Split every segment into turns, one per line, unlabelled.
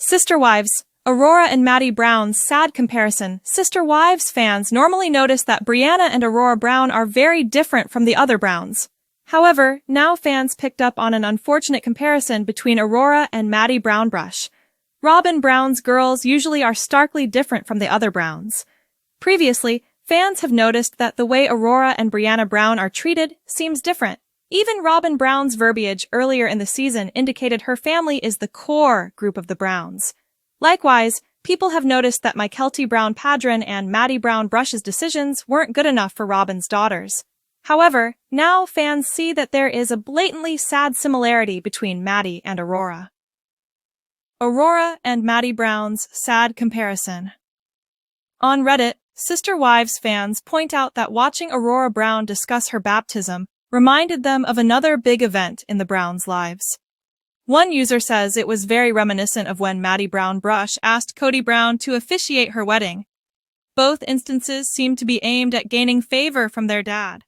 Sister Wives, Aurora and Maddie Brown's sad comparison. Sister Wives fans normally notice that Brianna and Aurora Brown are very different from the other Browns. However, now fans picked up on an unfortunate comparison between Aurora and Maddie Brown Brush. Robyn Brown's girls usually are starkly different from the other Browns. Previously, fans have noticed that the way Aurora and Brianna Brown are treated seems different. Even Robyn Brown's verbiage earlier in the season indicated her family is the core group of the Browns. Likewise, people have noticed that Mykelti Brown Padron and Maddie Brown Brush's decisions weren't good enough for Robyn's daughters. However, now fans see that there is a blatantly sad similarity between Maddie and Aurora. Aurora and Maddie Brown's sad comparison. On Reddit, Sister Wives fans point out that watching Aurora Brown discuss her baptism reminded them of another big event in the Browns' lives. One user says it was very reminiscent of when Maddie Brown Brush asked Kody Brown to officiate her wedding. Both instances seemed to be aimed at gaining favor from their dad.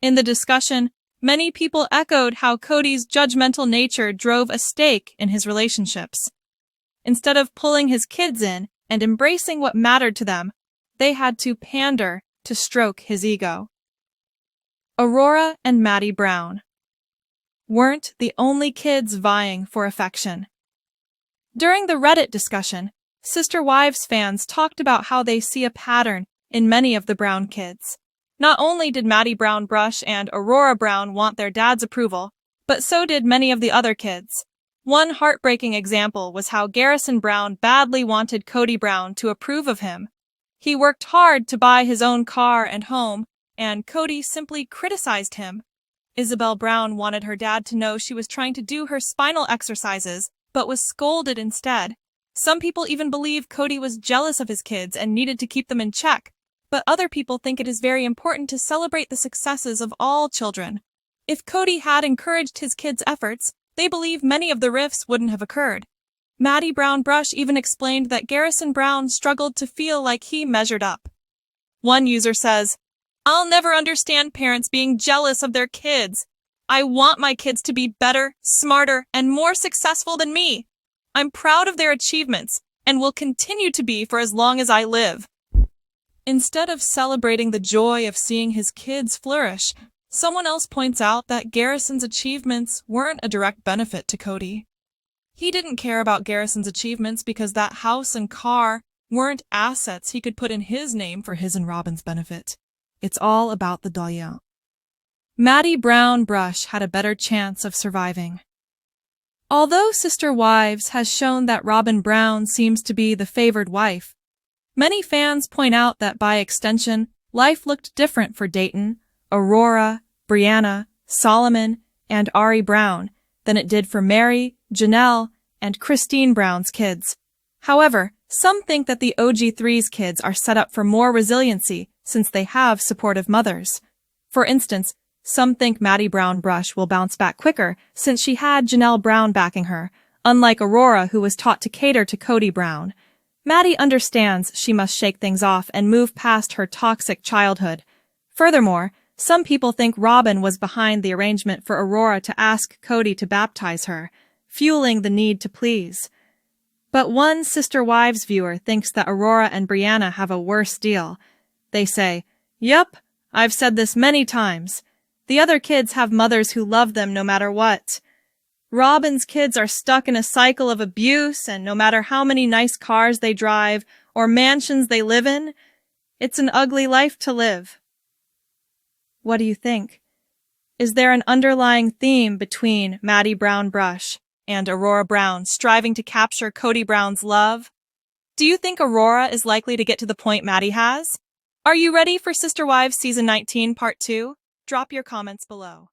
In the discussion, many people echoed how Kody's judgmental nature drove a stake in his relationships. Instead of pulling his kids in and embracing what mattered to them, they had to pander to stroke his ego. Aurora and Maddie Brown weren't the only kids vying for affection. During the Reddit discussion, Sister Wives fans talked about how they see a pattern in many of the Brown kids. Not only did Maddie Brown Brush and Aurora Brown want their dad's approval, but so did many of the other kids. One heartbreaking example was how Garrison Brown badly wanted Kody Brown to approve of him. He worked hard to buy his own car and home, and Kody simply criticized him. Isabel Brown wanted her dad to know she was trying to do her spinal exercises, but was scolded instead. Some people even believe Kody was jealous of his kids and needed to keep them in check, but other people think it is very important to celebrate the successes of all children. If Kody had encouraged his kids' efforts, they believe many of the rifts wouldn't have occurred. Maddie Brown Brush even explained that Garrison Brown struggled to feel like he measured up. One user says, "I'll never understand parents being jealous of their kids. I want my kids to be better, smarter, and more successful than me. I'm proud of their achievements and will continue to be for as long as I live." Instead of celebrating the joy of seeing his kids flourish, someone else points out that Garrison's achievements weren't a direct benefit to Kody. He didn't care about Garrison's achievements because that house and car weren't assets he could put in his name for his and Robyn's benefit. It's all about the doyen. Maddie Brown Brush had a better chance of surviving. Although Sister Wives has shown that Robyn Brown seems to be the favored wife, many fans point out that by extension, life looked different for Dayton, Aurora, Brianna, Solomon, and Ari Brown than it did for Mary, Janelle, and Christine Brown's kids. However, some think that the OG3's kids are set up for more resiliency since they have supportive mothers. For instance, some think Maddie Brown Brush will bounce back quicker since she had Janelle Brown backing her, unlike Aurora, who was taught to cater to Kody Brown. Maddie understands she must shake things off and move past her toxic childhood. Furthermore, some people think Robyn was behind the arrangement for Aurora to ask Kody to baptize her, fueling the need to please. But one Sister Wives viewer thinks that Aurora and Brianna have a worse deal. They say, "Yup, I've said this many times. The other kids have mothers who love them no matter what. Robyn's kids are stuck in a cycle of abuse, and no matter how many nice cars they drive or mansions they live in, it's an ugly life to live." What do you think? Is there an underlying theme between Maddie Brown Brush and Aurora Brown striving to capture Kody Brown's love? Do you think Aurora is likely to get to the point Maddie has? Are you ready for Sister Wives Season 19 Part 2? Drop your comments below.